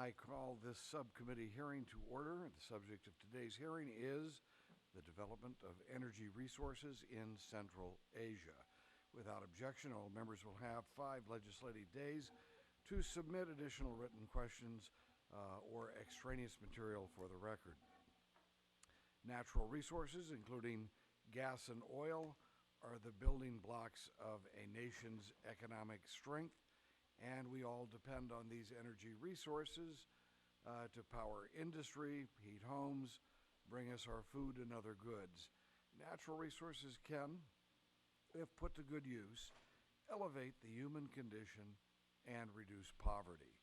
I call this subcommittee hearing to order. The subject of today's hearing is the development of energy resources in Central Asia. Without objection, all members will have 5 legislative days to submit additional written questions or extraneous material for the record. Natural resources, including gas and oil, are the building blocks of a nation's economic strength, and we all depend on these energy resources to power industry, heat homes, bring us our food and other goods. Natural resources can, if put to good use, elevate the human condition and reduce poverty.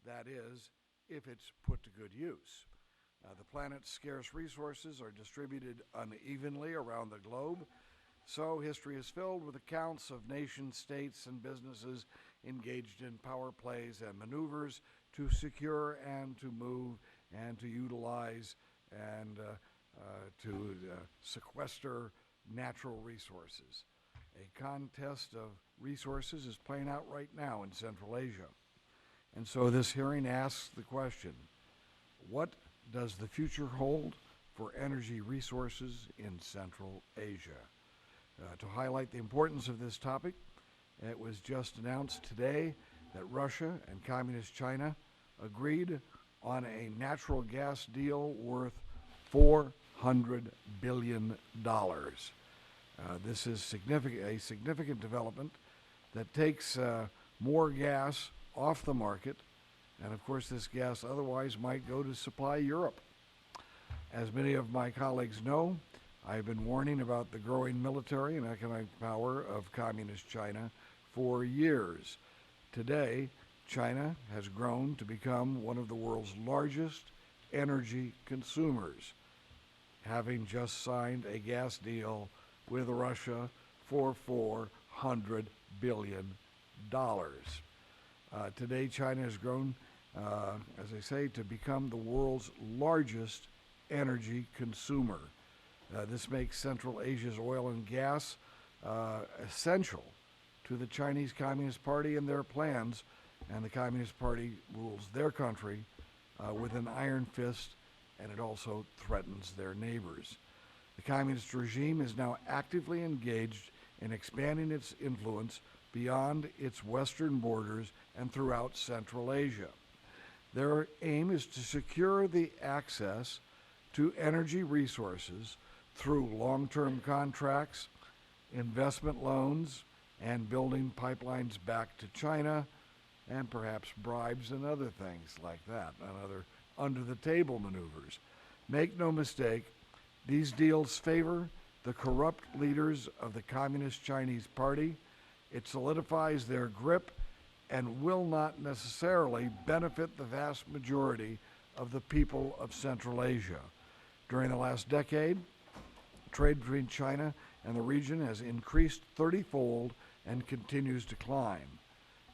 That is, if it's put to good use. The planet's scarce resources are distributed unevenly around the globe, so history is filled with accounts of nations, states, and businesses engaged in power plays and maneuvers to secure and to move and to utilize and to sequester natural resources. A contest of resources is playing out right now in Central Asia. And so this hearing asks the question, what does the future hold for energy resources in Central Asia? To highlight the importance of this topic, it was just announced today that Russia and Communist China agreed on a natural gas deal worth $400 billion. This is a significant development that takes more gas off the market, and of course this gas otherwise might go to supply Europe. As many of my colleagues know, I've been warning about the growing military and economic power of Communist China for years. Today, China has grown to become one of the world's largest energy consumers, having just signed a gas deal with Russia for $400 billion. Today, China has grown, as I say, to become the world's largest energy consumer. This makes Central Asia's oil and gas essential to the Chinese Communist Party and their plans, and the Communist Party rules their country with an iron fist, and it also threatens their neighbors. The Communist regime is now actively engaged in expanding its influence beyond its western borders and throughout Central Asia. Their aim is to secure the access to energy resources through long-term contracts, investment loans, and building pipelines back to China, and perhaps bribes and other things like that, and other under-the-table maneuvers. Make no mistake, these deals favor the corrupt leaders of the Communist Chinese Party. It solidifies their grip and will not necessarily benefit the vast majority of the people of Central Asia. During the last decade, trade between China and the region has increased 30-fold and continues to climb.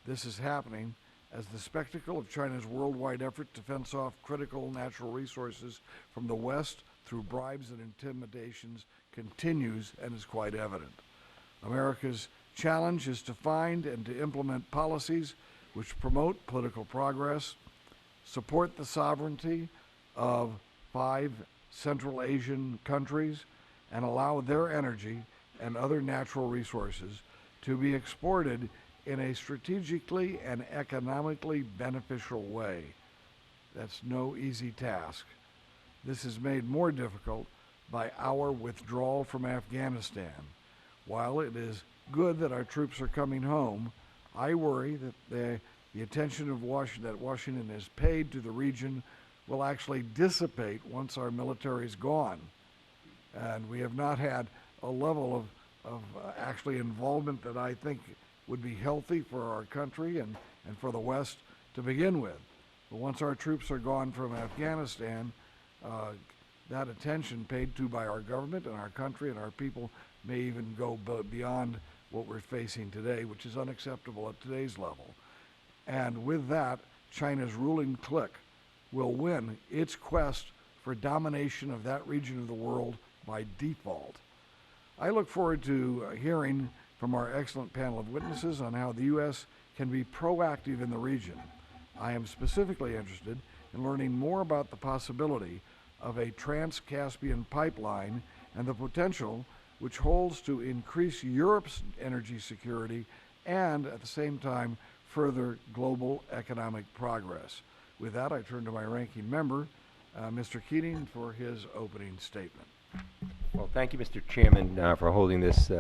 This is happening as the spectacle of China's worldwide effort to fence off critical natural resources from the West through bribes and intimidations continues and is quite evident. America's challenge is to find and to implement policies which promote political progress, support the sovereignty of 5 Central Asian countries, and allow their energy and other natural resources to be exported in a strategically and economically beneficial way. That's no easy task. This is made more difficult by our withdrawal from Afghanistan. While it is good that our troops are coming home, I worry that the attention of Washington has paid to the region will actually dissipate once our military is gone. And we have not had a level of actually involvement that I think would be healthy for our country and for the West to begin with. But once our troops are gone from Afghanistan, that attention paid to by our government and our country and our people may even go beyond what we're facing today, which is unacceptable at today's level. And with that, China's ruling clique will win its quest for domination of that region of the world by default. I look forward to hearing from our excellent panel of witnesses on how the U.S. can be proactive in the region I am specifically interested in learning more about the possibility of a trans-Caspian pipeline and the potential which holds to increase Europe's energy security and, at the same time, further global economic progress. With that, I turn to my ranking member, Mr. Keating, for his opening statement. Well, thank you, Mr. Chairman, for holding this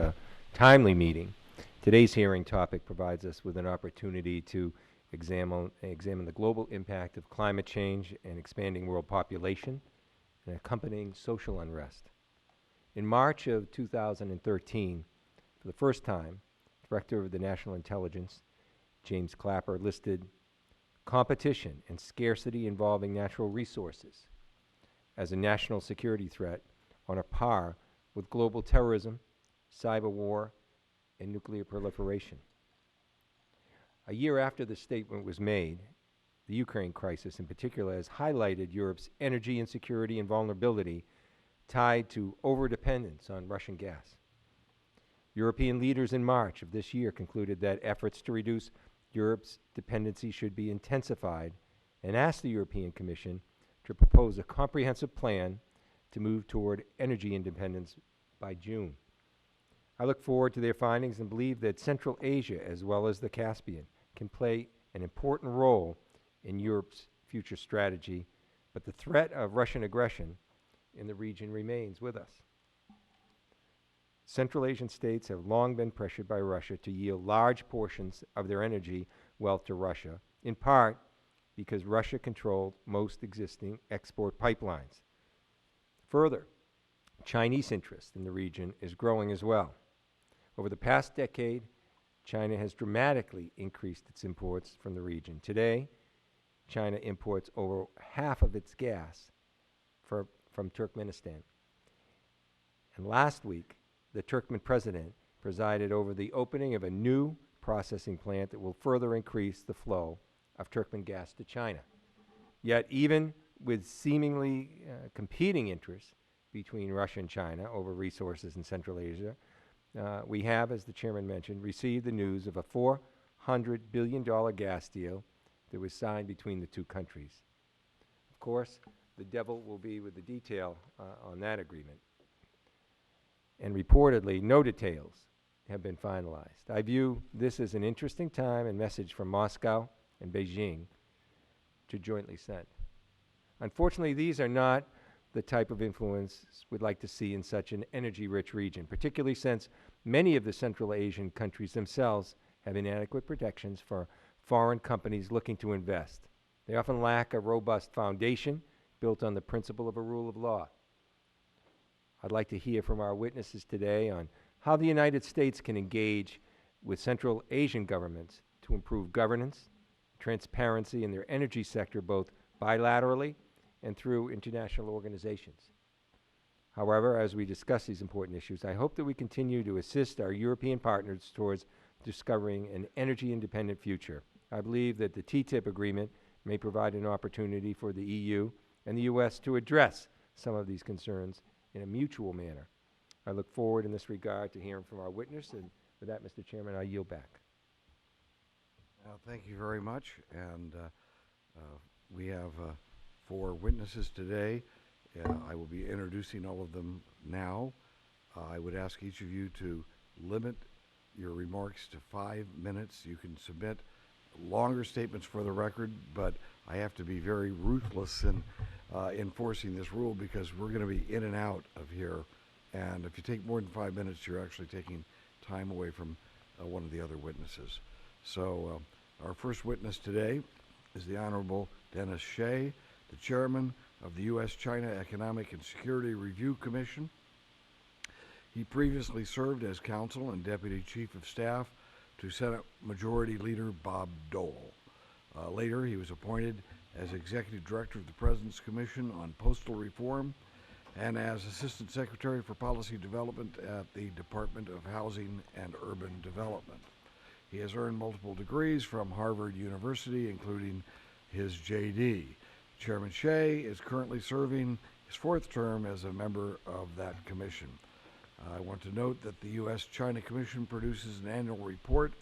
timely meeting. Today's hearing topic provides us with an opportunity to examine the global impact of climate change and expanding world population and accompanying social unrest. In March of 2013, for the first time, Director of the National Intelligence, James Clapper, listed competition and scarcity involving natural resources as a national security threat on a par with global terrorism, cyber war, and nuclear proliferation. A year after the statement was made, the Ukraine crisis in particular has highlighted Europe's energy insecurity and vulnerability tied to overdependence on Russian gas. European leaders in March of this year concluded that efforts to reduce Europe's dependency should be intensified and asked the European Commission to propose a comprehensive plan to move toward energy independence by June. I look forward to their findings and believe that Central Asia, as well as the Caspian, can play an important role in Europe's future strategy, but the threat of Russian aggression in the region remains with us. Central Asian states have long been pressured by Russia to yield large portions of their energy wealth to Russia, in part because Russia controlled most existing export pipelines. Further, Chinese interest in the region is growing as well. Over the past decade, China has dramatically increased its imports from the region. Today, China imports over half of its gas from Turkmenistan. And last week, the Turkmen president presided over the opening of a new processing plant that will further increase the flow of Turkmen gas to China. Yet, even with seemingly competing interests between Russia and China over resources in Central Asia, we have, as the chairman mentioned, received the news of a $400 billion gas deal that was signed between the two countries. Of course, the devil will be with the detail on that agreement. And reportedly, no details have been finalized. I view this as an interesting time and message from Moscow and Beijing to jointly send. Unfortunately, these are not the type of influence we'd like to see in such an energy-rich region, particularly since many of the Central Asian countries themselves have inadequate protections for foreign companies looking to invest. They often lack a robust foundation built on the principle of a rule of law. I'd like to hear from our witnesses today on how the United States can engage with Central Asian governments to improve governance, transparency in their energy sector, both bilaterally and through international organizations. However, as we discuss these important issues, I hope that we continue to assist our European partners towards discovering an energy-independent future. I believe that the TTIP agreement may provide an opportunity for the EU and the U.S. to address some of these concerns in a mutual manner. I look forward in this regard to hearing from our witness, and with that, Mr. Chairman, I yield back. Thank you very much, and we have 4 witnesses today. I will be introducing all of them now. I would ask each of you to limit your remarks to 5 minutes. You can submit longer statements for the record, but I have to be very ruthless in enforcing this rule because we're going to be in and out of here. And if you take more than 5 minutes, you're actually taking time away from one of the other witnesses. So our first witness today is the Honorable Dennis Shea, the chairman of the U.S.-China Economic and Security Review Commission. He previously served as counsel and deputy chief of staff to Senate Majority Leader Bob Dole. Later, he was appointed as executive director of the President's Commission on Postal Reform and as assistant secretary for policy development at the Department of Housing and Urban Development. He has earned multiple degrees from Harvard University, including his JD. Chairman Shea is currently serving his 4th term as a member of that commission. I want to note that the U.S.-China Commission produces an annual report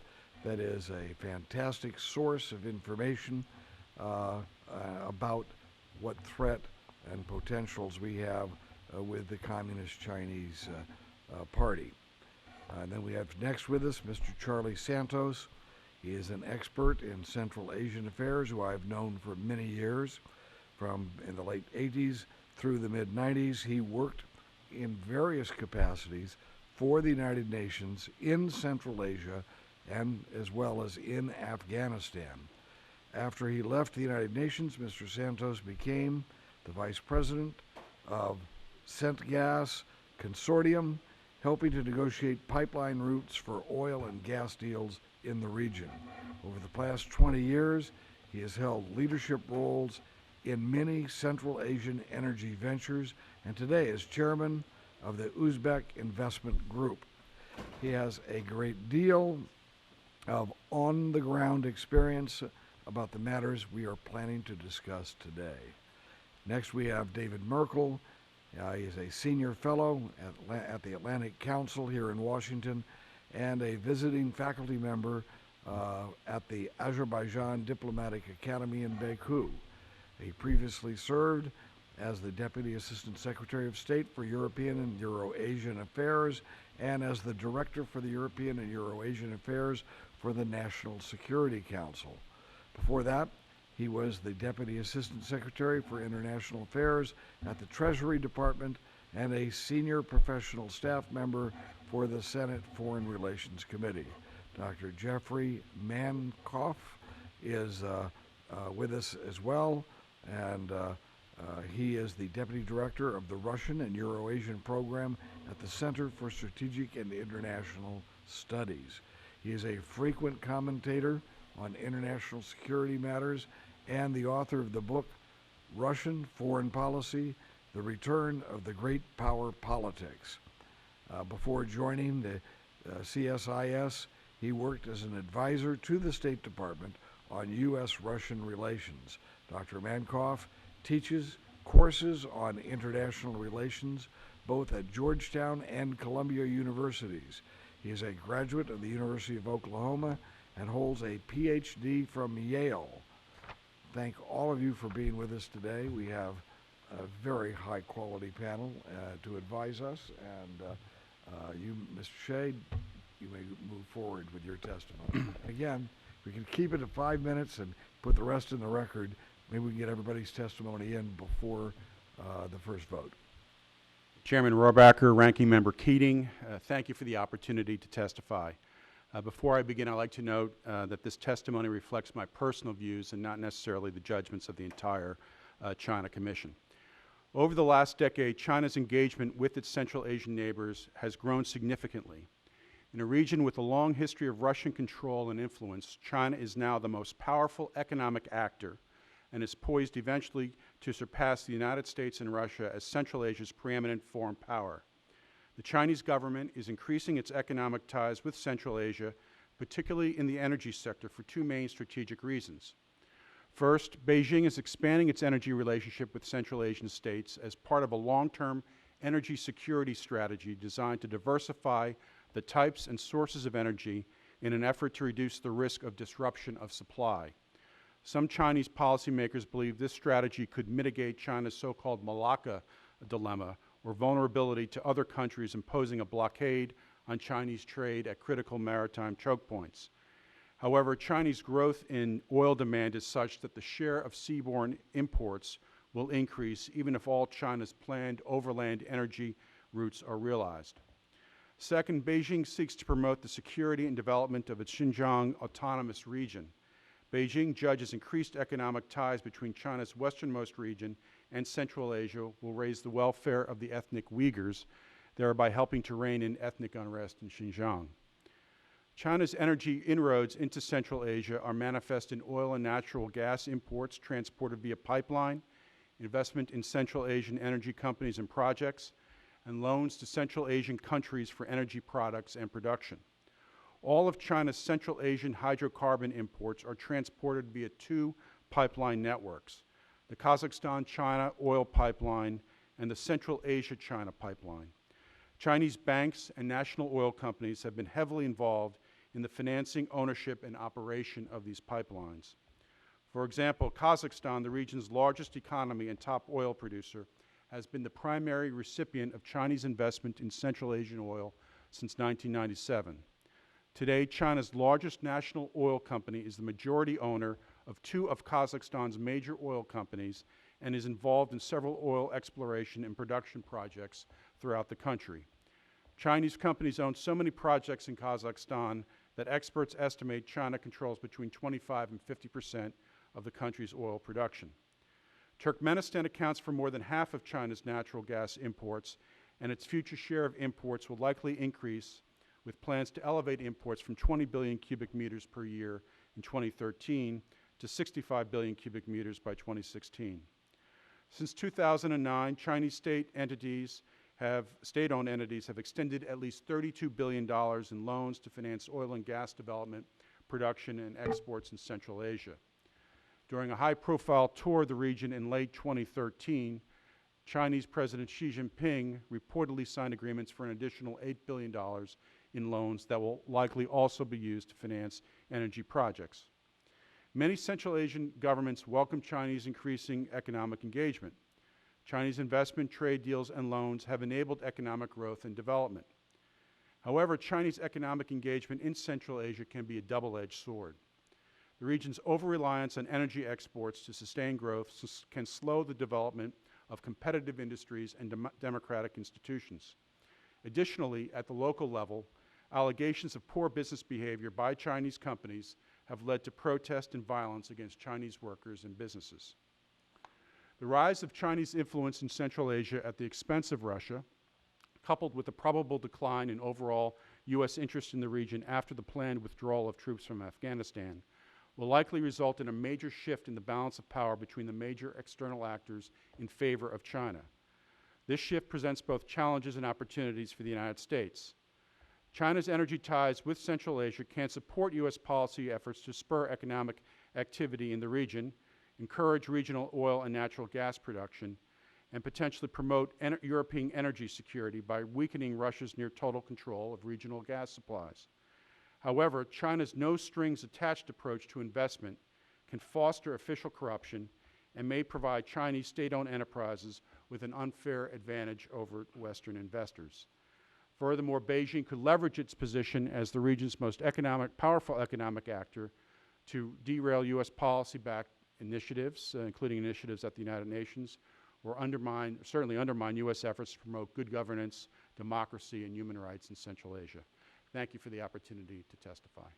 that is a fantastic source of information about what threat and potentials we have with the Communist Chinese Party. And then we have next with us Mr. Charlie Santos. He is an expert in Central Asian affairs who I've known for many years. From in the late 80s through the mid-90s, he worked in various capacities for the United Nations in Central Asia and as well as in Afghanistan. After he left the United Nations, Mr. Santos became the Vice President of CENTGAS Consortium, helping to negotiate pipeline routes for oil and gas deals in the region. Over the past 20 years, he has held leadership roles in many Central Asian energy ventures, and today is chairman of the Uzbek Investment Group. He has a great deal of on-the-ground experience about the matters we are planning to discuss today. Next, we have David Merkel. He is a senior fellow at the Atlantic Council here in Washington and a visiting faculty member at the Azerbaijan Diplomatic Academy in Baku. He previously served as the Deputy Assistant Secretary of State for European and Euro-Asian Affairs and as the Director for the European and Euro-Asian Affairs for the National Security Council. Before that, he was the Deputy Assistant Secretary for International Affairs at the Treasury Department and a senior professional staff member for the Senate Foreign Relations Committee. Dr. Jeffrey Mankoff is with us as well, and he is the Deputy Director of the Russian and Euro-Asian Program at the Center for Strategic and International Studies. He is a frequent commentator on international security matters and the author of the book Russian Foreign Policy, The Return of the Great Power Politics. Before joining the CSIS, he worked as an advisor to the State Department on U.S.-Russian relations. Dr. Mankoff teaches courses on international relations both at Georgetown and Columbia Universities. He is a graduate of the University of Oklahoma and holds a PhD from Yale. Thank all of you for being with us today. We have a very high-quality panel to advise us, and you, Mr. Shea, you may move forward with your testimony. Again, we can keep it to 5 minutes and put the rest in the record. Maybe we can get everybody's testimony in before the first vote. Chairman Rohrabacher, Ranking Member Keating, thank you for the opportunity to testify. Before I begin, I'd like to note that this testimony reflects my personal views and not necessarily the judgments of the entire China Commission. Over the last decade, China's engagement with its Central Asian neighbors has grown significantly. In a region with a long history of Russian control and influence, China is now the most powerful economic actor and is poised eventually to surpass the United States and Russia as Central Asia's preeminent foreign power. The Chinese government is increasing its economic ties with Central Asia, particularly in the energy sector, for two main strategic reasons. First, Beijing is expanding its energy relationship with Central Asian states as part of a long-term energy security strategy designed to diversify the types and sources of energy in an effort to reduce the risk of disruption of supply. Some Chinese policymakers believe this strategy could mitigate China's so-called Malacca dilemma, or vulnerability to other countries imposing a blockade on Chinese trade at critical maritime choke points. However, Chinese growth in oil demand is such that the share of seaborne imports will increase even if all China's planned overland energy routes are realized. Second, Beijing seeks to promote the security and development of its Xinjiang autonomous region. Beijing judges increased economic ties between China's westernmost region and Central Asia will raise the welfare of the ethnic Uyghurs, thereby helping to rein in ethnic unrest in Xinjiang. China's energy inroads into Central Asia are manifest in oil and natural gas imports transported via pipeline, investment in Central Asian energy companies and projects, and loans to Central Asian countries for energy products and production. All of China's Central Asian hydrocarbon imports are transported via two pipeline networks, the Kazakhstan-China oil pipeline and the Central Asia-China pipeline. Chinese banks and national oil companies have been heavily involved in the financing, ownership, and operation of these pipelines. For example, Kazakhstan, the region's largest economy and top oil producer, has been the primary recipient of Chinese investment in Central Asian oil since 1997. Today, China's largest national oil company is the majority owner of two of Kazakhstan's major oil companies and is involved in several oil exploration and production projects throughout the country. Chinese companies own so many projects in Kazakhstan that experts estimate China controls between 25 and 50% of the country's oil production. Turkmenistan accounts for more than half of China's natural gas imports, and its future share of imports will likely increase, with plans to elevate imports from 20 billion cubic meters per year in 2013 to 65 billion cubic meters by 2016. Since 2009, Chinese state-owned entities have extended at least $32 billion in loans to finance oil and gas development, production, and exports in Central Asia. During a high-profile tour of the region in late 2013, Chinese President Xi Jinping reportedly signed agreements for an additional $8 billion in loans that will likely also be used to finance energy projects. Many Central Asian governments welcome Chinese increasing economic engagement. Chinese investment, trade deals, and loans have enabled economic growth and development. However, Chinese economic engagement in Central Asia can be a double-edged sword. The region's over-reliance on energy exports to sustain growth can slow the development of competitive industries and democratic institutions. Additionally, at the local level, allegations of poor business behavior by Chinese companies have led to protest and violence against Chinese workers and businesses. The rise of Chinese influence in Central Asia at the expense of Russia, coupled with the probable decline in overall U.S. interest in the region after the planned withdrawal of troops from Afghanistan, will likely result in a major shift in the balance of power between the major external actors in favor of China. This shift presents both challenges and opportunities for the United States. China's energy ties with Central Asia can support U.S. policy efforts to spur economic activity in the region, encourage regional oil and natural gas production, and potentially promote European energy security by weakening Russia's near-total control of regional gas supplies. However, China's no-strings-attached approach to investment can foster official corruption and may provide Chinese state-owned enterprises with an unfair advantage over Western investors. Furthermore, Beijing could leverage its position as the region's most powerful economic actor to derail U.S. policy-backed initiatives, including initiatives at the United Nations, or certainly undermine U.S. efforts to promote good governance, democracy, and human rights in Central Asia. Thank you for the opportunity to testify.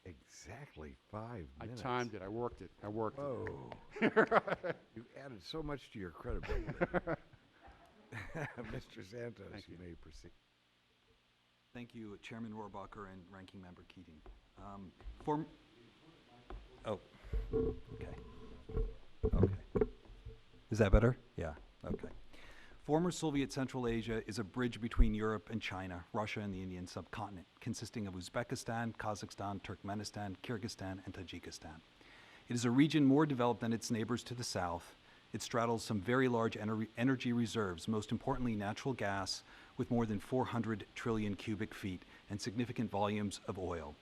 Exactly 5 minutes. I timed it. I worked it. Whoa. You added so much to your credibility. Mr. Santos, you may proceed. Thank you, Chairman Rohrabacher and Ranking Member Keating. Okay. Is that better? Yeah, okay. Former Soviet Central Asia is a bridge between Europe and China, Russia, and the Indian subcontinent, consisting of Uzbekistan, Kazakhstan, Turkmenistan, Kyrgyzstan, and Tajikistan. It is a region more developed than its neighbors to the south. It straddles some very large energy reserves, most importantly natural gas, with more than 400 trillion cubic feet and significant volumes of oil.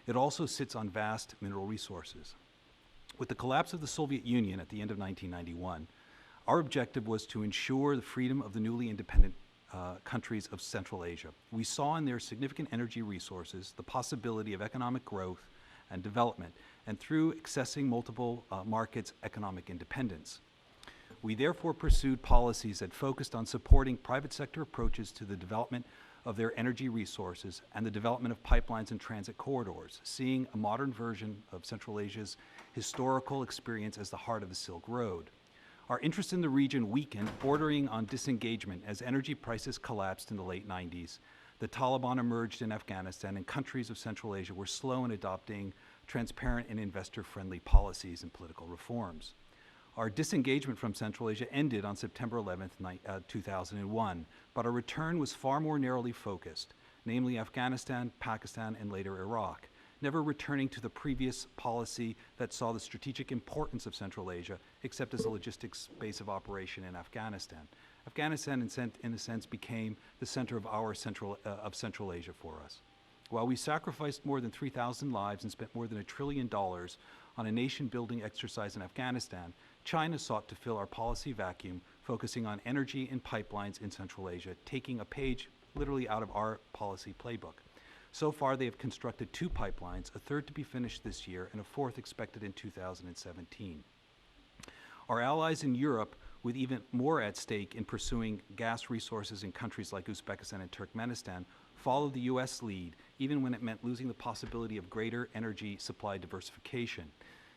It also sits on vast mineral resources. With the collapse of the Soviet Union at the end of 1991, our objective was to ensure the freedom of the newly independent countries of Central Asia. We saw in their significant energy resources the possibility of economic growth and development, and through accessing multiple markets, economic independence. We therefore pursued policies that focused on supporting private sector approaches to the development of their energy resources and the development of pipelines and transit corridors, seeing a modern version of Central Asia's historical experience as the heart of the Silk Road. Our interest in the region weakened, bordering on disengagement as energy prices collapsed in the late 90s. The Taliban emerged in Afghanistan, and countries of Central Asia were slow in adopting transparent and investor-friendly policies and political reforms. Our disengagement from Central Asia ended on September 11, 2001, but our return was far more narrowly focused, namely Afghanistan, Pakistan, and later Iraq, never returning to the previous policy that saw the strategic importance of Central Asia, except as a logistics base of operation in Afghanistan. Afghanistan, in a sense, became the center of Central Asia for us. While we sacrificed more than 3,000 lives and spent more than $1 trillion on a nation-building exercise in Afghanistan, China sought to fill our policy vacuum, focusing on energy and pipelines in Central Asia, taking a page literally out of our policy playbook. So far, they have constructed 2 pipelines, a third to be finished this year and a fourth expected in 2017. Our allies in Europe, with even more at stake in pursuing gas resources in countries like Uzbekistan and Turkmenistan, followed the U.S. lead, even when it meant losing the possibility of greater energy supply diversification.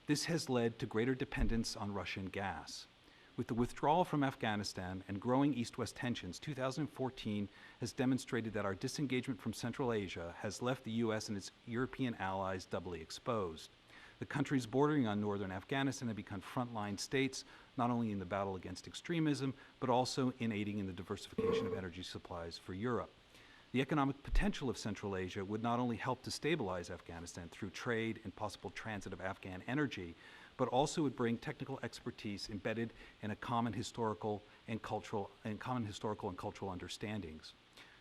This has led to greater dependence on Russian gas. With the withdrawal from Afghanistan and growing East-West tensions, 2014 has demonstrated that our disengagement from Central Asia has left the U.S. and its European allies doubly exposed. The countries bordering on northern Afghanistan have become frontline states, not only in the battle against extremism, but also in aiding in the diversification of energy supplies for Europe. The economic potential of Central Asia would not only help to stabilize Afghanistan through trade and possible transit of Afghan energy, but also would bring technical expertise embedded in a common historical and cultural understandings.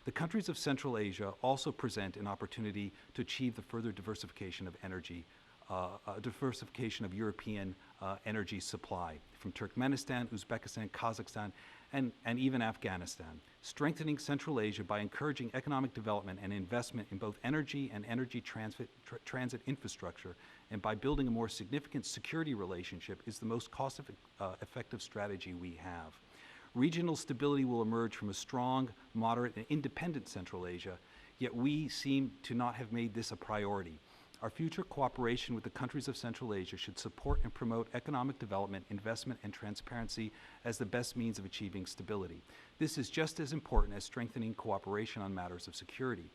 The countries of Central Asia also present an opportunity to achieve the further diversification of energy, diversification of European energy supply from Turkmenistan, Uzbekistan, Kazakhstan, and even Afghanistan. Strengthening Central Asia by encouraging economic development and investment in both energy and energy transit infrastructure, and by building a more significant security relationship is the most cost-effective strategy we have. Regional stability will emerge from a strong, moderate, and independent Central Asia, yet we seem to not have made this a priority. Our future cooperation with the countries of Central Asia should support and promote economic development, investment, and transparency as the best means of achieving stability. This is just as important as strengthening cooperation on matters of security.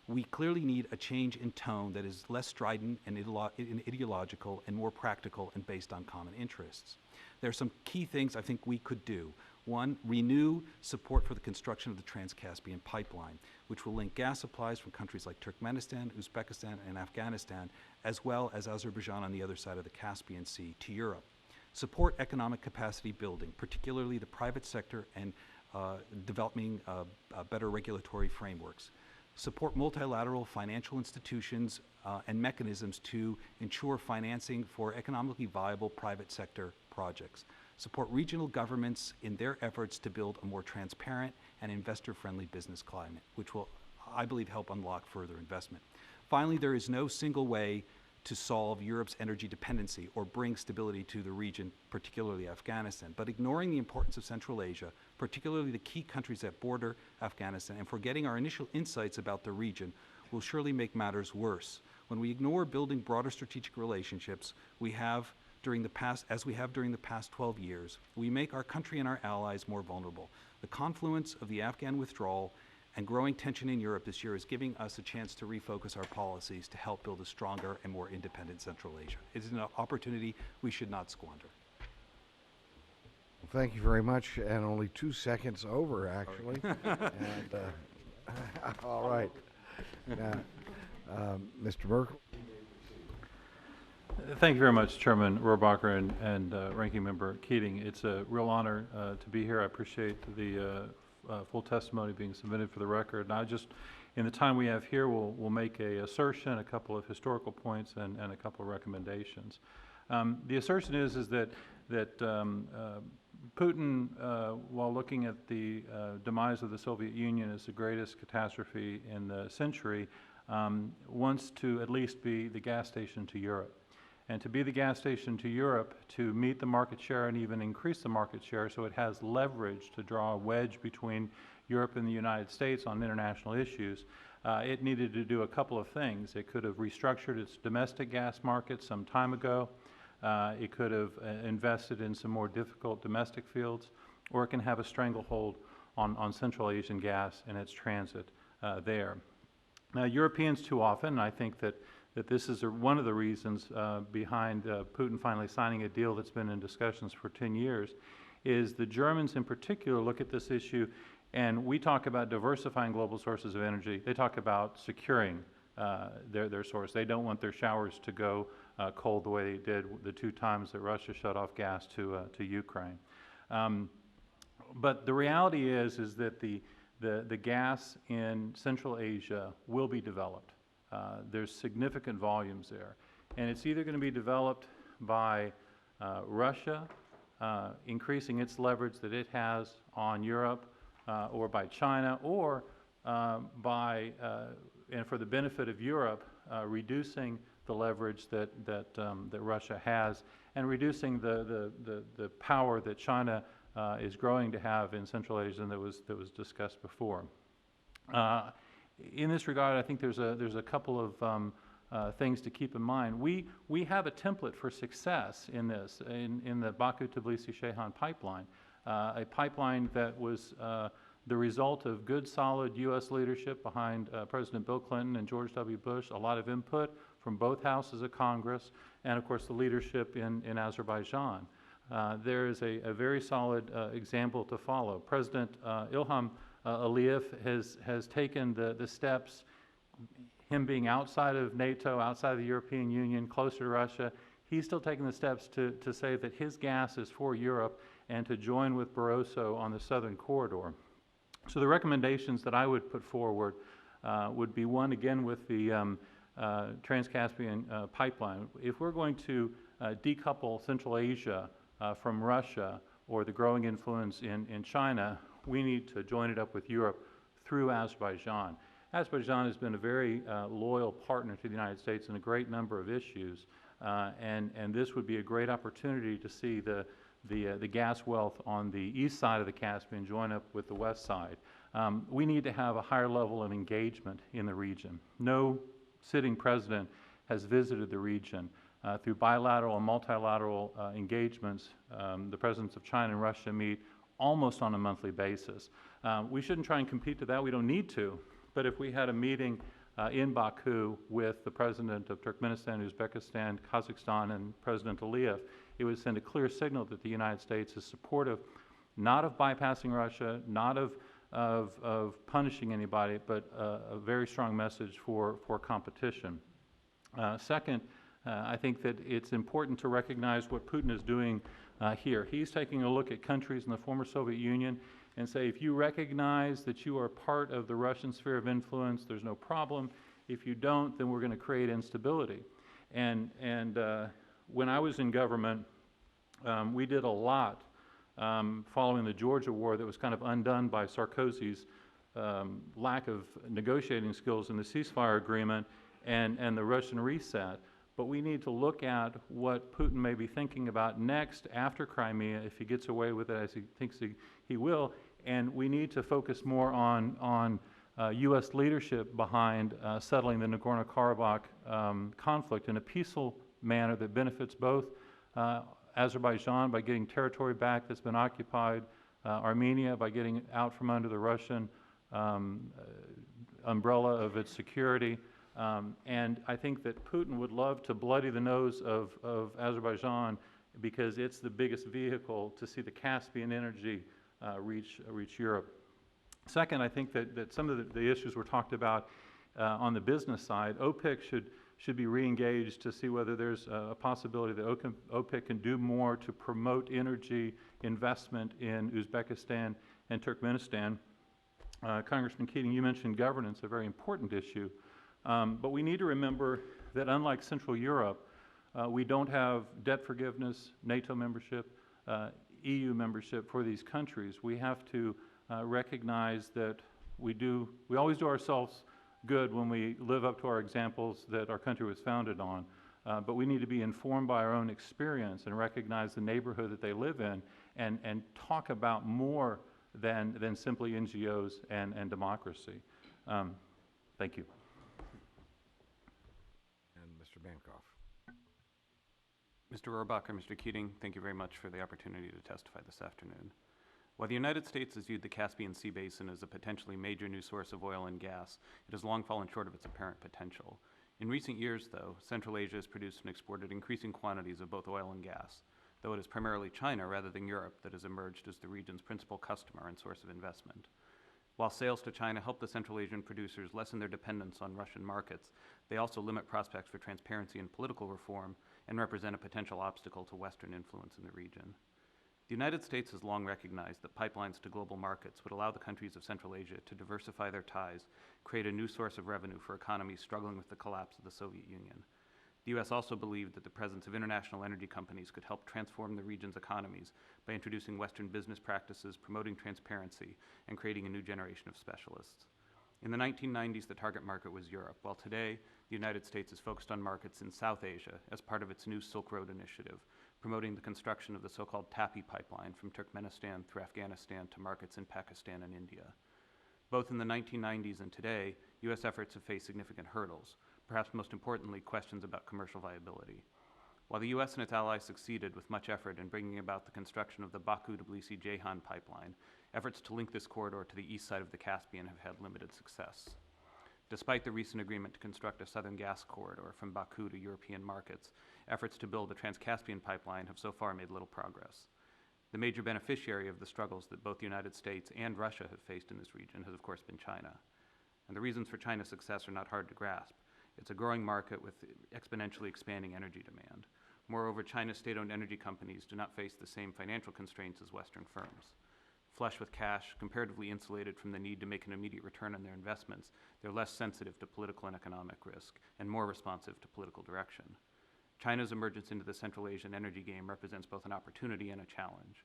We clearly need a change in tone that is less strident and ideological and more practical and based on common interests. There are some key things I think we could do. 1, renew support for the construction of the Trans-Caspian pipeline, which will link gas supplies from countries like Turkmenistan, Uzbekistan, and Afghanistan, as well as Azerbaijan on the other side of the Caspian Sea, to Europe. Support economic capacity building, particularly the private sector, and developing better regulatory frameworks. Support multilateral financial institutions and mechanisms to ensure financing for economically viable private sector projects. Support regional governments in their efforts to build a more transparent and investor-friendly business climate, which will, I believe, help unlock further investment. Finally, there is no single way to solve Europe's energy dependency or bring stability to the region, particularly Afghanistan. But ignoring the importance of Central Asia, particularly the key countries that border Afghanistan, and forgetting our initial insights about the region will surely make matters worse. When we ignore building broader strategic relationships as we have during the past 12 years, we make our country and our allies more vulnerable. The confluence of the Afghan withdrawal and growing tension in Europe this year is giving us a chance to refocus our policies to help build a stronger and more independent Central Asia. It is an opportunity we should not squander. Well, thank you very much, and only 2 seconds over, actually. And, all right. Now, Mr. Merkel. Thank you very much, Chairman Rohrabacher and Ranking Member Keating. It's a real honor to be here. I appreciate the full testimony being submitted for the record. And I just, in the time we have here, we'll make an assertion, a couple of historical points, and a couple of recommendations. The assertion is that Putin, while looking at the demise of the Soviet Union as the greatest catastrophe in the century, wants to at least be the gas station to Europe. And to be the gas station to Europe, to meet the market share and even increase the market share so it has leverage to draw a wedge between Europe and the United States on international issues, it needed to do a couple of things. It could have restructured its domestic gas market some time ago. It could have invested in some more difficult domestic fields, or it can have a stranglehold on Central Asian gas and its transit there. Now, Europeans too often, and I think that this is one of the reasons behind Putin finally signing a deal that's been in discussions for 10 years, is the Germans in particular look at this issue, and we talk about diversifying global sources of energy. They talk about securing their source. They don't want their showers to go cold the way they did the 2 times that Russia shut off gas to Ukraine. But the reality is that the gas in Central Asia will be developed. There's significant volumes there. And it's either going to be developed by Russia increasing its leverage that it has on Europe, or by China, or by, and for the benefit of Europe, reducing the leverage that Russia has, and reducing the power that China is growing to have in Central Asia, and that was discussed before. In this regard, I think there's a couple of things to keep in mind. We have a template for success in this, in the Baku-Tbilisi-Ceyhan pipeline, a pipeline that was the result of good, solid U.S. leadership behind President Bill Clinton and George W. Bush, a lot of input from both houses of Congress, and of course the leadership in Azerbaijan. There is a very solid example to follow. President Ilham Aliyev has taken the steps, him being outside of NATO, outside of the European Union, closer to Russia. He's still taking the steps to say that his gas is for Europe and to join with Barroso on the southern corridor. So the recommendations that I would put forward would be one, again, with the Trans-Caspian pipeline. If we're going to decouple Central Asia from Russia or the growing influence in China, we need to join it up with Europe through Azerbaijan. Azerbaijan has been a very loyal partner to the United States in a great number of issues, and this would be a great opportunity to see the gas wealth on the east side of the Caspian join up with the west side. We need to have a higher level of engagement in the region. No sitting president has visited the region. Through bilateral and multilateral engagements, the presidents of China and Russia meet almost on a monthly basis. We shouldn't try and compete to that. We don't need to. But if we had a meeting in Baku with the president of Turkmenistan, Uzbekistan, Kazakhstan, and President Aliyev, it would send a clear signal that the United States is supportive, not of bypassing Russia, not of punishing anybody, but a very strong message for competition. Second, I think that it's important to recognize what Putin is doing here. He's taking a look at countries in the former Soviet Union and say, if you recognize that you are part of the Russian sphere of influence, there's no problem. If you don't, then we're going to create instability. And when I was in government, we did a lot following the Georgia war that was kind of undone by Sarkozy's lack of negotiating skills in the ceasefire agreement and the Russian reset. But we need to look at what Putin may be thinking about next after Crimea, if he gets away with it as he thinks he will, and we need to focus more on U.S. leadership behind settling the Nagorno-Karabakh conflict in a peaceful manner that benefits both Azerbaijan by getting territory back that's been occupied, Armenia by getting out from under the Russian umbrella of its security. And I think that Putin would love to bloody the nose of Azerbaijan because it's the biggest vehicle to see the Caspian energy reach Europe. Second, I think that some of the issues were talked about on the business side. OPEC should be re-engaged to see whether there's a possibility that OPEC can do more to promote energy investment in Uzbekistan and Turkmenistan. Congressman Keating, you mentioned governance, a very important issue. But we need to remember that unlike Central Europe, we don't have debt forgiveness, NATO membership, EU membership for these countries. We have to recognize that we always do ourselves good when we live up to our examples that our country was founded on. But we need to be informed by our own experience and recognize the neighborhood that they live in and talk about more than simply NGOs and democracy. Thank you. Mr. Bankoff. Mr. Rohrabacher, Mr. Keating, thank you very much for the opportunity to testify this afternoon. While the United States has viewed the Caspian Sea Basin as a potentially major new source of oil and gas, it has long fallen short of its apparent potential. In recent years, though, Central Asia has produced and exported increasing quantities of both oil and gas, though it is primarily China rather than Europe that has emerged as the region's principal customer and source of investment. While sales to China help the Central Asian producers lessen their dependence on Russian markets, they also limit prospects for transparency and political reform and represent a potential obstacle to Western influence in the region. The United States has long recognized that pipelines to global markets would allow the countries of Central Asia to diversify their ties, create a new source of revenue for economies struggling with the collapse of the Soviet Union. The U.S. also believed that the presence of international energy companies could help transform the region's economies by introducing Western business practices, promoting transparency, and creating a new generation of specialists. In the 1990s, the target market was Europe, while today the United States is focused on markets in South Asia as part of its new Silk Road initiative, promoting the construction of the so-called TAPI pipeline from Turkmenistan through Afghanistan to markets in Pakistan and India. Both in the 1990s and today, U.S. efforts have faced significant hurdles, perhaps most importantly, questions about commercial viability. While the U.S. and its allies succeeded with much effort in bringing about the construction of the Baku-Tbilisi-Ceyhan pipeline, efforts to link this corridor to the east side of the Caspian have had limited success. Despite the recent agreement to construct a southern gas corridor from Baku to European markets, efforts to build the Trans-Caspian pipeline have so far made little progress. The major beneficiary of the struggles that both the United States and Russia have faced in this region has, of course, been China. And the reasons for China's success are not hard to grasp. It's a growing market with exponentially expanding energy demand. Moreover, China's state-owned energy companies do not face the same financial constraints as Western firms. Flush with cash, comparatively insulated from the need to make an immediate return on their investments, they're less sensitive to political and economic risk, and more responsive to political direction. China's emergence into the Central Asian energy game represents both an opportunity and a challenge.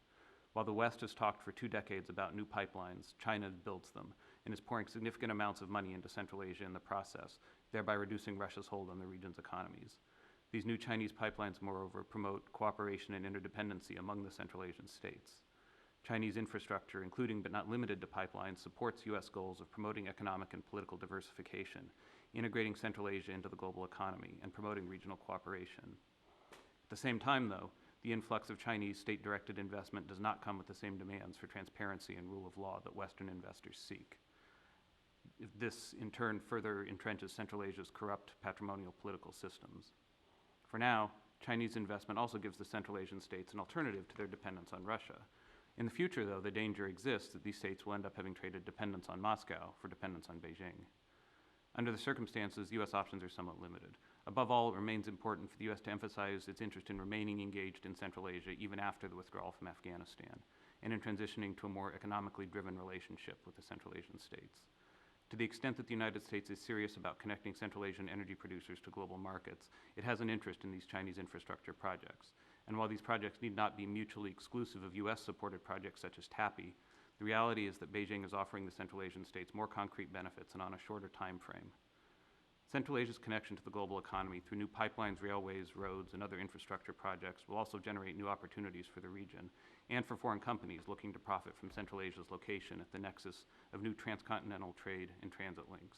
While the West has talked for 2 decades about new pipelines, China builds them and is pouring significant amounts of money into Central Asia in the process, thereby reducing Russia's hold on the region's economies. These new Chinese pipelines, moreover, promote cooperation and interdependency among the Central Asian states. Chinese infrastructure, including but not limited to pipelines, supports U.S. goals of promoting economic and political diversification, integrating Central Asia into the global economy, and promoting regional cooperation. At the same time, though, the influx of Chinese state-directed investment does not come with the same demands for transparency and rule of law that Western investors seek. This, in turn, further entrenches Central Asia's corrupt patrimonial political systems. For now, Chinese investment also gives the Central Asian states an alternative to their dependence on Russia. In the future, though, the danger exists that these states will end up having traded dependence on Moscow for dependence on Beijing. Under the circumstances, U.S. options are somewhat limited. Above all, it remains important for the U.S. to emphasize its interest in remaining engaged in Central Asia even after the withdrawal from Afghanistan, and in transitioning to a more economically driven relationship with the Central Asian states. To the extent that the United States is serious about connecting Central Asian energy producers to global markets, it has an interest in these Chinese infrastructure projects. And while these projects need not be mutually exclusive of U.S.-supported projects such as TAPI, the reality is that Beijing is offering the Central Asian states more concrete benefits and on a shorter time frame. Central Asia's connection to the global economy through new pipelines, railways, roads, and other infrastructure projects will also generate new opportunities for the region and for foreign companies looking to profit from Central Asia's location at the nexus of new transcontinental trade and transit links.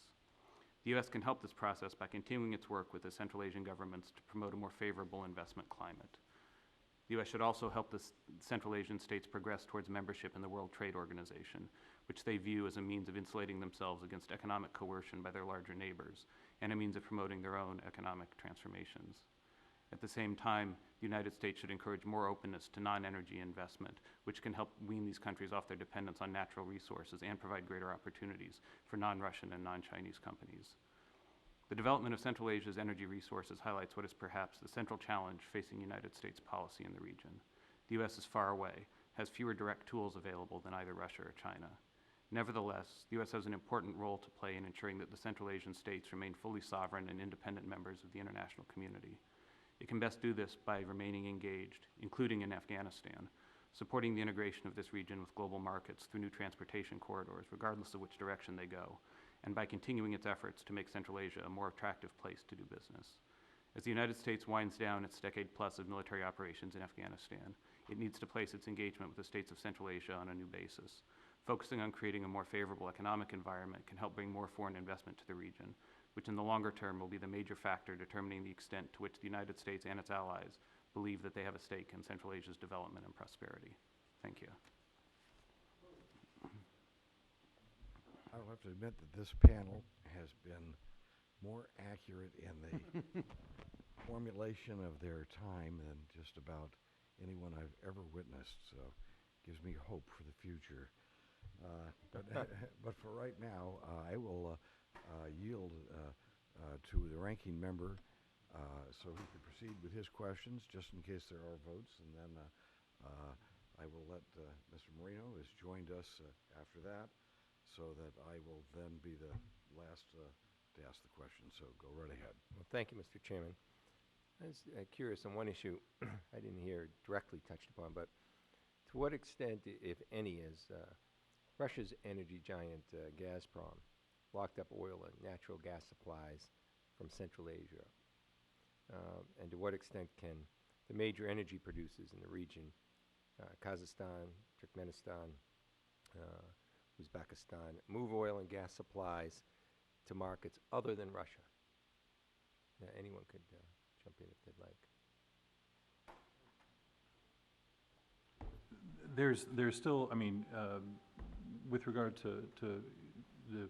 The U.S. can help this process by continuing its work with the Central Asian governments to promote a more favorable investment climate. The U.S. should also help the Central Asian states progress towards membership in the World Trade Organization, which they view as a means of insulating themselves against economic coercion by their larger neighbors, and a means of promoting their own economic transformations. At the same time, the United States should encourage more openness to non-energy investment, which can help wean these countries off their dependence on natural resources and provide greater opportunities for non-Russian and non-Chinese companies. The development of Central Asia's energy resources highlights what is perhaps the central challenge facing United States policy in the region. The U.S. is far away, has fewer direct tools available than either Russia or China. Nevertheless, the U.S. has an important role to play in ensuring that the Central Asian states remain fully sovereign and independent members of the international community. It can best do this by remaining engaged, including in Afghanistan, supporting the integration of this region with global markets through new transportation corridors, regardless of which direction they go, and by continuing its efforts to make Central Asia a more attractive place to do business. As the United States winds down its decade-plus of military operations in Afghanistan, it needs to place its engagement with the states of Central Asia on a new basis. Focusing on creating a more favorable economic environment can help bring more foreign investment to the region, which in the longer term will be the major factor determining the extent to which the United States and its allies believe that they have a stake in Central Asia's development and prosperity. Thank you. I'll have to admit that this panel has been more accurate in the formulation of their time than just about anyone I've ever witnessed, so gives me hope for the future. But for right now, I will yield to the ranking member so he can proceed with his questions, just in case there are votes, and then I will let Mr. Moreno has joined us after that, so that I will then be the last to ask the question. So go right ahead. Well, thank you, Mr. Chairman. I was curious on one issue I didn't hear directly touched upon, but to what extent, if any, has Russia's energy giant Gazprom locked up oil and natural gas supplies from Central Asia? And to what extent can the major energy producers in the region, Kazakhstan, Turkmenistan, Uzbekistan, move oil and gas supplies to markets other than Russia? Anyone could jump in if they'd like. There's still, I mean, with regard to the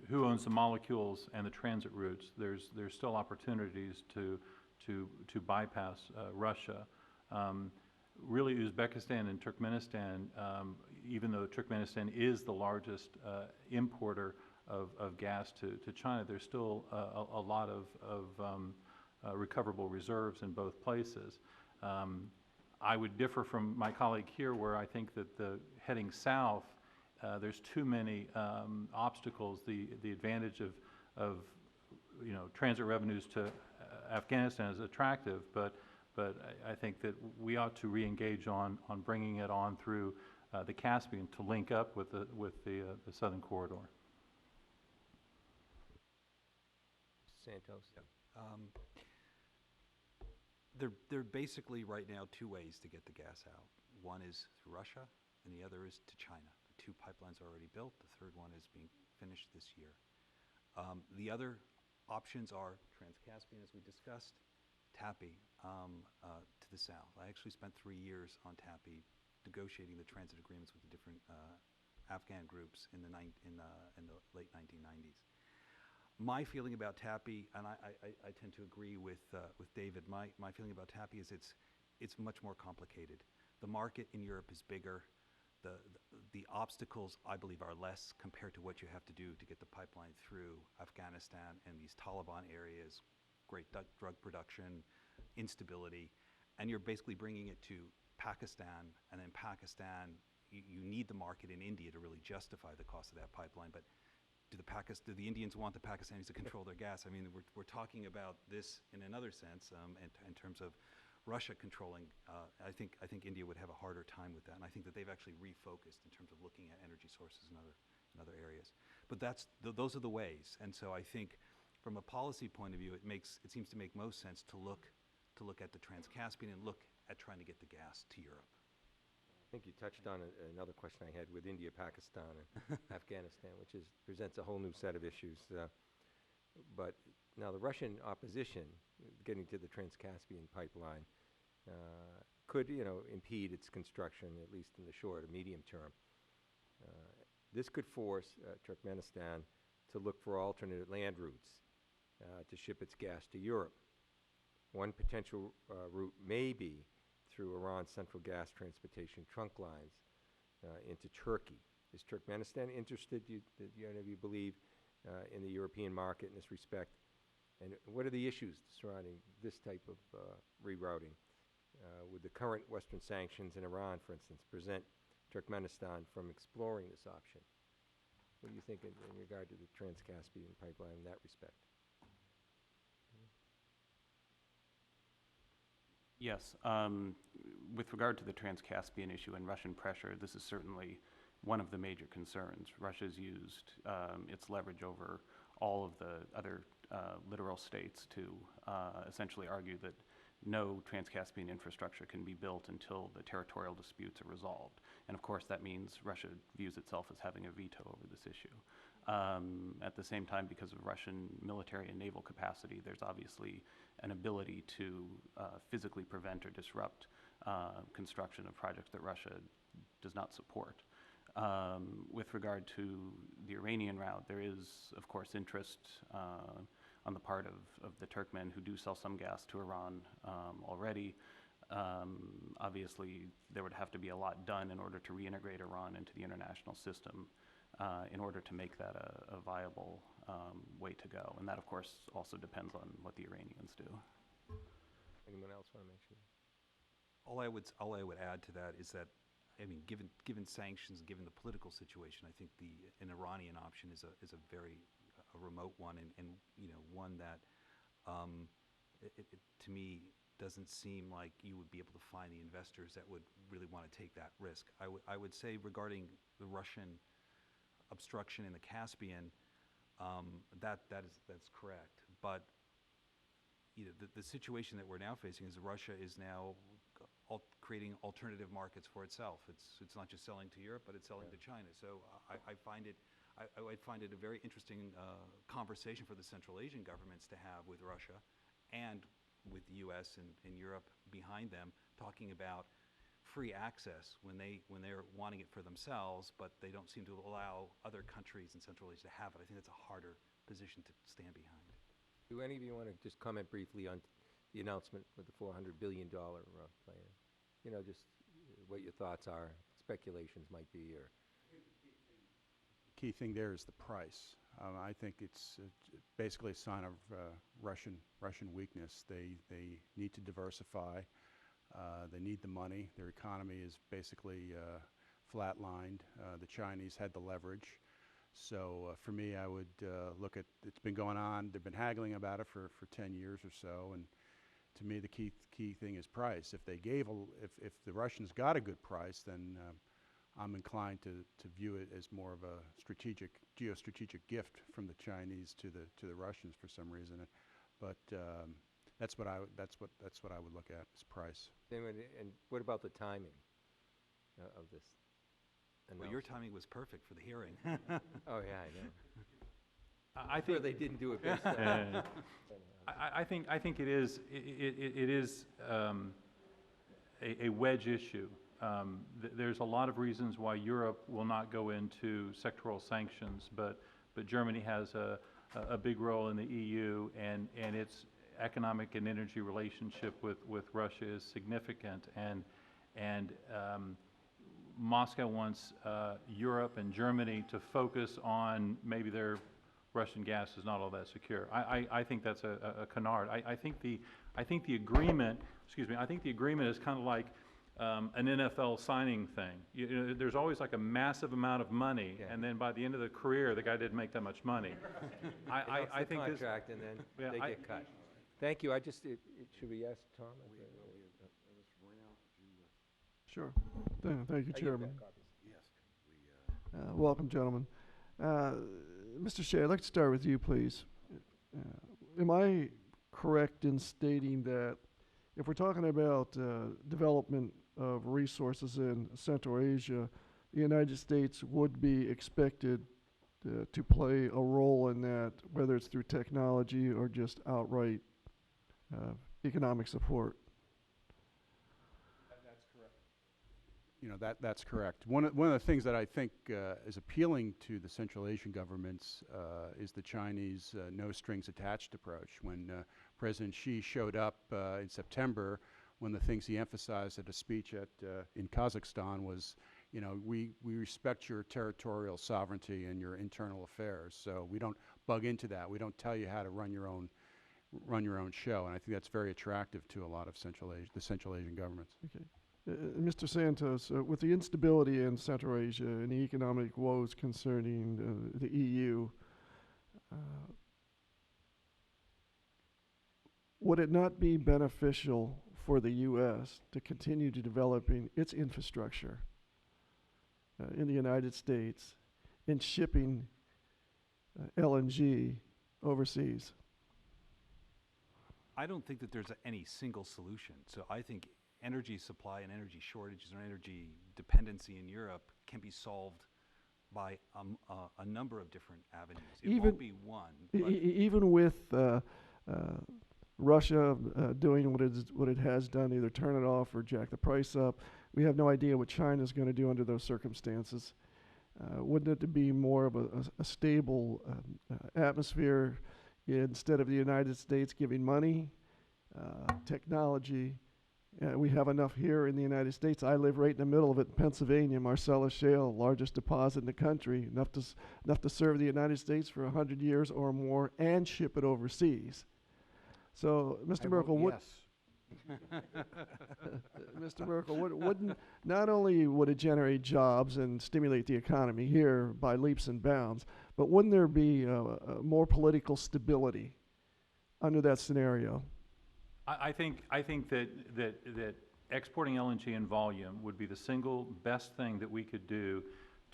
who owns the molecules and the transit routes, there's still opportunities to bypass Russia. Really, Uzbekistan and Turkmenistan, even though Turkmenistan is the largest importer of gas to China, there's still a lot of recoverable reserves in both places. I would differ from my colleague here, where I think that heading south, there's too many obstacles. The advantage of transit revenues to Afghanistan is attractive, but I think that we ought to re-engage on bringing it on through the Caspian to link up with the southern corridor. Santos? There are basically right now two ways to get the gas out. One is through Russia, and the other is to China. The two pipelines are already built. The third one is being finished this year. The other options are Trans-Caspian, as we discussed, TAPI to the south. I actually spent 3 years on TAPI negotiating the transit agreements with the different Afghan groups in the late 1990s. My feeling about TAPI, and I tend to agree with David, my feeling about TAPI is it's much more complicated. The market in Europe is bigger. The obstacles, I believe, are less compared to what you have to do to get the pipeline through Afghanistan and these Taliban areas, great drug production, instability, and you're basically bringing it to Pakistan, and then Pakistan, you need the market in India to really justify the cost of that pipeline, but do the Indians want the Pakistanis to control their gas? I mean, we're talking about this in another sense, in terms of Russia controlling. I think India would have a harder time with that, and I think that they've actually refocused in terms of looking at energy sources in other areas. But those are the ways, and so I think from a policy point of view, it seems to make most sense to look at the Trans-Caspian and look at trying to get the gas to Europe. I think you touched on another question I had with India, Pakistan, and Afghanistan, which presents a whole new set of issues. But now the Russian opposition, getting to the Trans-Caspian pipeline, could impede its construction, at least in the short or medium term. This could force Turkmenistan to look for alternate land routes to ship its gas to Europe. One potential route may be through Iran's central gas transportation trunk lines into Turkey. Is Turkmenistan interested, do you believe, in the European market in this respect? And what are the issues surrounding this type of rerouting? Would the current Western sanctions in Iran, for instance, prevent Turkmenistan from exploring this option? What do you think in regard to the Trans-Caspian pipeline in that respect? Yes. With regard to the Trans-Caspian issue and Russian pressure, this is certainly one of the major concerns. Russia's used its leverage over all of the other littoral states to essentially argue that no Trans-Caspian infrastructure can be built until the territorial disputes are resolved. And of course, that means Russia views itself as having a veto over this issue. At the same time, because of Russian military and naval capacity, there's obviously an ability to physically prevent or disrupt construction of projects that Russia does not support. With regard to the Iranian route, there is, of course, interest on the part of the Turkmen who do sell some gas to Iran already. Obviously, there would have to be a lot done in order to reintegrate Iran into the international system in order to make that a viable way to go. And that, of course, also depends on what the Iranians do. Anyone else want to mention? All I would add to that is that, I mean, given sanctions, given the political situation, I think an Iranian option is a very remote one, and one that to me, doesn't seem like you would be able to find the investors that would really want to take that risk. I would say regarding the Russian obstruction in the Caspian, that's correct. But the situation that we're now facing is Russia is now creating alternative markets for itself. It's not just selling to Europe, but it's selling to China. So I find it a very interesting conversation for the Central Asian governments to have with Russia and with the U.S. and Europe behind them, talking about free access when they're wanting it for themselves, but they don't seem to allow other countries in Central Asia to have it. I think that's a harder position to stand behind. Do any of you want to just comment briefly on the announcement with the $400 billion plan? You know, just what your thoughts are, speculations might be, or Key thing there is the price. I think it's basically a sign of Russian weakness. They need to diversify. They need the money. Their economy is basically flatlined. The Chinese had the leverage. So for me, I would look at, it's been going on, they've been haggling about it for 10 years or so, and to me the key thing is price. If they gave, if the Russians got a good price, then I'm inclined to view it as more of a geostrategic gift from the Chinese to the Russians for some reason. But that's what I would look at, is price. and what about the timing of this? Well, your timing was perfect for the hearing. Oh yeah, I know. I Sure, think they didn't do it based on. I think it is a wedge issue. There's a lot of reasons why Europe will not go into sectoral sanctions, but Germany has a big role in the EU, and its economic and energy relationship with Russia is significant, and Moscow wants Europe and Germany to focus on maybe their Russian gas is not all that secure. I think that's a canard. I think the agreement, I think the agreement is kind of like an NFL signing thing. You know, there's always like a massive amount of money, and then by the end of the career, the guy didn't make that much money. I think this contract, and then Yeah, they get cut. Thank you. Should we ask Tom? Sure. Thank you, Oh, Chairman. you've got copies. Welcome, gentlemen. Mr. Shea, I'd like to start with you, please. Am I correct in stating that if we're talking about development of resources in Central Asia, the United States would be expected to play a role in that, whether it's through technology or just outright economic support? You know, that's correct. One of the things that I think is appealing to the Central Asian governments is the Chinese no strings attached approach. When President Xi showed up in September, one of the things he emphasized at a speech in Kazakhstan was, you know, we respect your territorial sovereignty and your internal affairs, so we don't bug into that. We don't tell you how to run your own show, and I think that's very attractive to a lot of the Central Asian governments. Okay. Mr. Santos, with the instability in Central Asia and the economic woes concerning the EU, would it not be beneficial for the U.S. to continue to developing its infrastructure in the United States in shipping LNG overseas? I don't think that there's any single solution. So I think energy supply and energy shortages or energy dependency in Europe can be solved by a number of different avenues. It won't be one. Even with Russia doing what it has done, either turn it off or jack the price up, we have no idea what China's going to do under those circumstances. Wouldn't it be more of a stable atmosphere instead of the United States giving money, technology? We have enough here in the United States. I live right in the middle of it in Pennsylvania, Marcellus Shale, largest deposit in the country, enough to serve the United States for 100 years or more and ship it overseas. So, Mr. Merkel, Mr. Merkel, wouldn't not only would it generate jobs and stimulate the economy here by leaps and bounds, but wouldn't there be more political stability under that scenario? I think that exporting LNG in volume would be the single best thing that we could do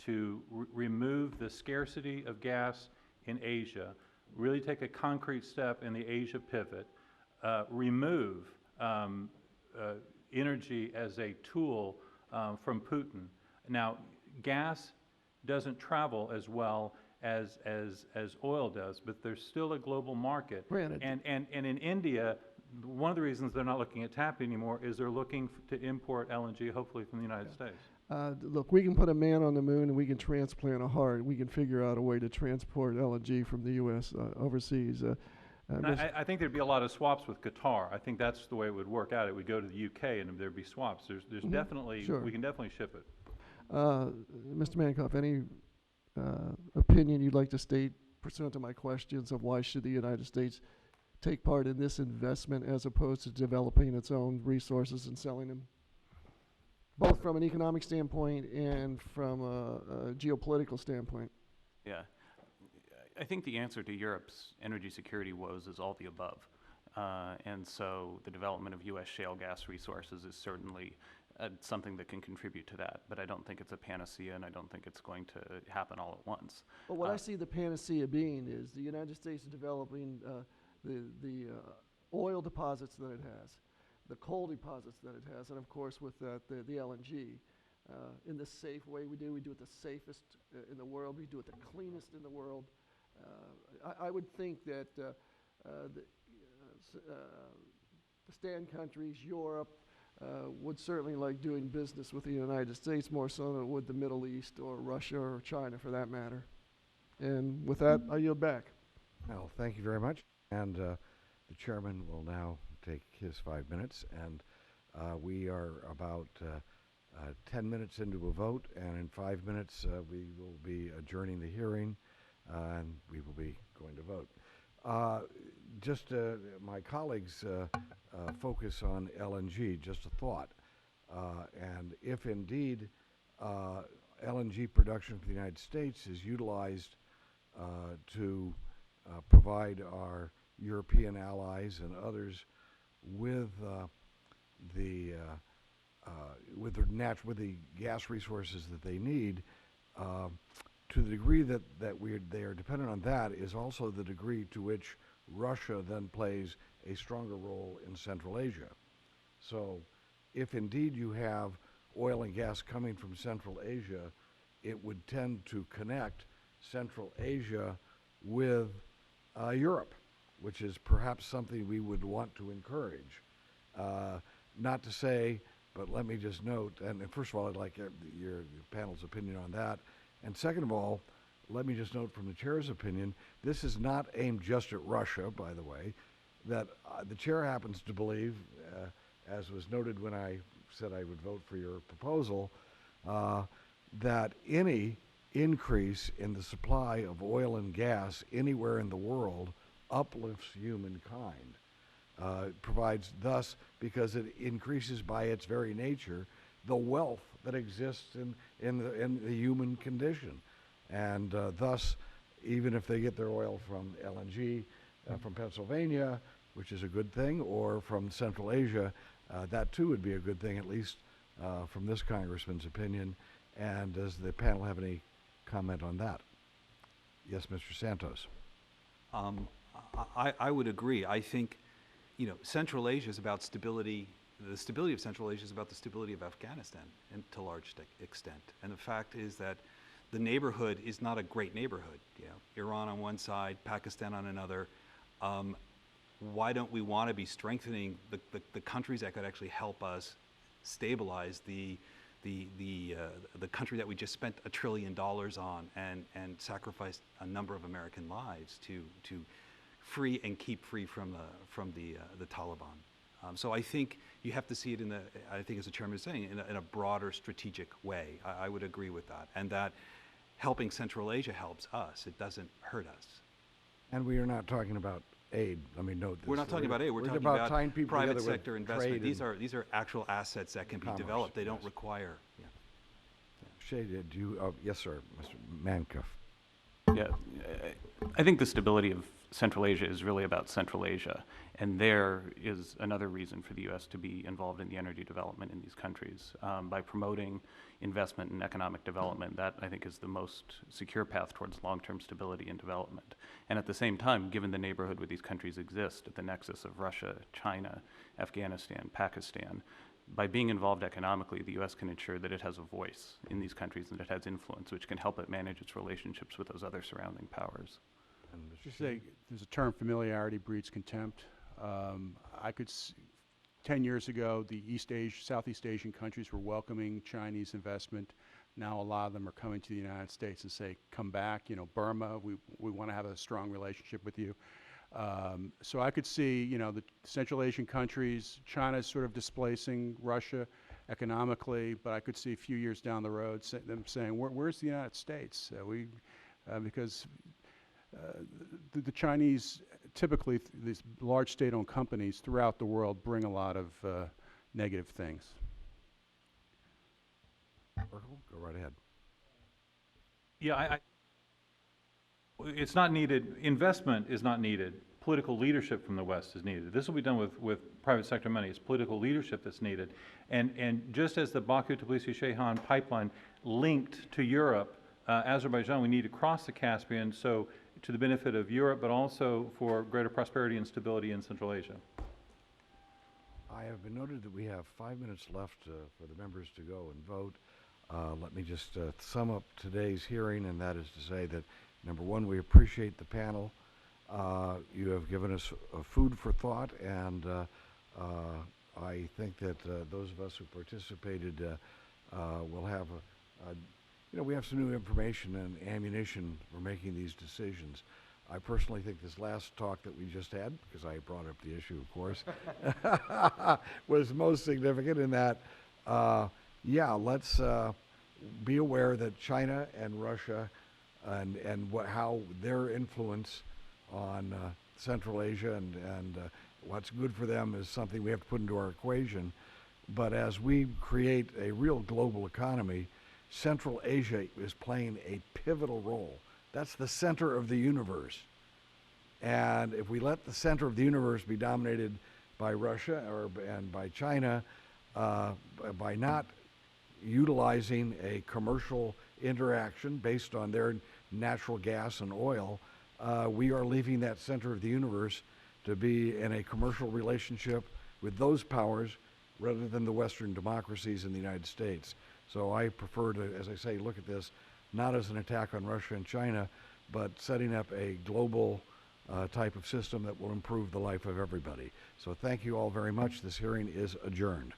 to remove the scarcity of gas in Asia, really take a concrete step in the Asia pivot, remove energy as a tool from Putin. Now, gas doesn't travel as well as oil does, but there's still a global market. Granted. And in India, one of the reasons they're not looking at TAP anymore is they're looking to import LNG, hopefully from the United States. Look, we can put a man on the moon and we can transplant a heart. We can figure out a way to transport LNG from the U.S. Overseas. And I think there'd be a lot of swaps with Qatar. I think that's the way it would work out. It would go to the UK and there'd be swaps. There's definitely, Sure. we can definitely ship it. Mr. Mankoff, any opinion you'd like to state pursuant to my questions of why should the United States take part in this investment as opposed to developing its own resources and selling them, both from an economic standpoint and from a geopolitical standpoint? Yeah. I think the answer to Europe's energy security woes is all the above. And so the development of U.S. shale gas resources is certainly something that can contribute to that. But I don't think it's a panacea, and I don't think it's going to happen all at once. But what I see the panacea being is the United States is developing the oil deposits that it has, the coal deposits that it has, and of course with that the LNG. In the safe way we do it the safest in the world, we do it the cleanest in the world. I would think that the stand countries, Europe, would certainly like doing business with the United States more so than it would the Middle East or Russia or China for that matter. And with that, I yield back. Well, thank you very much. And the chairman will now take his 5 minutes. And we are about 10 minutes into a vote, and in 5 minutes we will be adjourning the hearing, and we will be going to vote. Just my colleagues focus on LNG, just a thought. And if indeed LNG production from the United States is utilized to provide our European allies and others with the gas resources that they need, to the degree that they are dependent on that is also the degree to which Russia then plays a stronger role in Central Asia. So if indeed you have oil and gas coming from Central Asia, it would tend to connect Central Asia with Europe, which is perhaps something we would want to encourage. Not to say, but let me just note, and first of all, I'd like your panel's opinion on that. And second of all, let me just note from the chair's opinion, this is not aimed just at Russia, by the way, that the chair happens to believe, as was noted when I said I would vote for your proposal, that any increase in the supply of oil and gas anywhere in the world uplifts humankind. Provides thus, because it increases by its very nature, the wealth that exists in the human condition. And thus, even if they get their oil from LNG from Pennsylvania, which is a good thing, or from Central Asia, that too would be a good thing, at least from this congressman's opinion. And does the panel have any comment on that? Yes, Mr. Santos. I would agree. I think, Central Asia is about stability. The stability of Central Asia is about the stability of Afghanistan, and to a large extent. And the fact is that the neighborhood is not a great neighborhood. Iran on one side, Pakistan on another. Why don't we want to be strengthening the countries that could actually help us stabilize the country that we just spent $1 trillion on and sacrificed a number of American lives to free and keep free from the Taliban. So I think you have to see it I think as the chairman is saying, in a broader strategic way. I would agree with that. And that helping Central Asia helps us. It doesn't hurt us. And we are not talking about aid. Let me note this. We're not talking about aid. We're talking about about tying people private together with sector investment. trade These are actual assets that can be commerce, developed. They don't yes. require. Shay, do you, yes, sir, Mr. Mankoff. Yeah, I think the stability of Central Asia is really about Central Asia. And there is another reason for the U.S. to be involved in the energy development in these countries. By promoting investment and economic development, that I think is the most secure path towards long-term stability and development. And at the same time, given the neighborhood where these countries exist, at the nexus of Russia, China, Afghanistan, Pakistan, by being involved economically, the U.S. can ensure that it has a voice in these countries and it has influence, which can help it manage its relationships with those other surrounding powers. Just say, there's a term, familiarity breeds contempt. I could, 10 years ago, the Southeast Asian countries were welcoming Chinese investment. Now a lot of them are coming to the United States and say, come back, you know, Burma, we want to have a strong relationship with you. So I could see, you know, the Central Asian countries, China's sort of displacing Russia economically, but I could see a few years down the road them saying, where's the United States? Because the Chinese, typically these large state-owned companies throughout the world bring a lot of negative things. Merkel, go right ahead. Yeah, it's not needed. Investment is not needed. Political leadership from the West is needed. This will be done with private sector money. It's political leadership that's needed. And just as the Baku-Tbilisi-Ceyhan pipeline linked to Europe, Azerbaijan, we need to cross the Caspian, so to the benefit of Europe, but also for greater prosperity and stability in Central Asia. I have been noted that we have 5 minutes left for the members to go and vote. Let me just sum up today's hearing, and that is to say that, number one, we appreciate the panel. You have given us food for thought, and I think that those of us who participated will have you know, we have some new information and ammunition for making these decisions. I personally think this last talk that we just had, because I brought up the issue, of course, was most significant in that, yeah, let's be aware that China and Russia and how their influence on Central Asia and what's good for them is something we have to put into our equation. But as we create a real global economy, Central Asia is playing a pivotal role. That's the center of the universe. And if we let the center of the universe be dominated by Russia and by China, by not utilizing a commercial interaction based on their natural gas and oil, we are leaving that center of the universe to be in a commercial relationship with those powers rather than the Western democracies in the United States. So I prefer to, as I say, look at this not as an attack on Russia and China, but setting up a global type of system that will improve the life of everybody. So thank you all very much. This hearing is adjourned.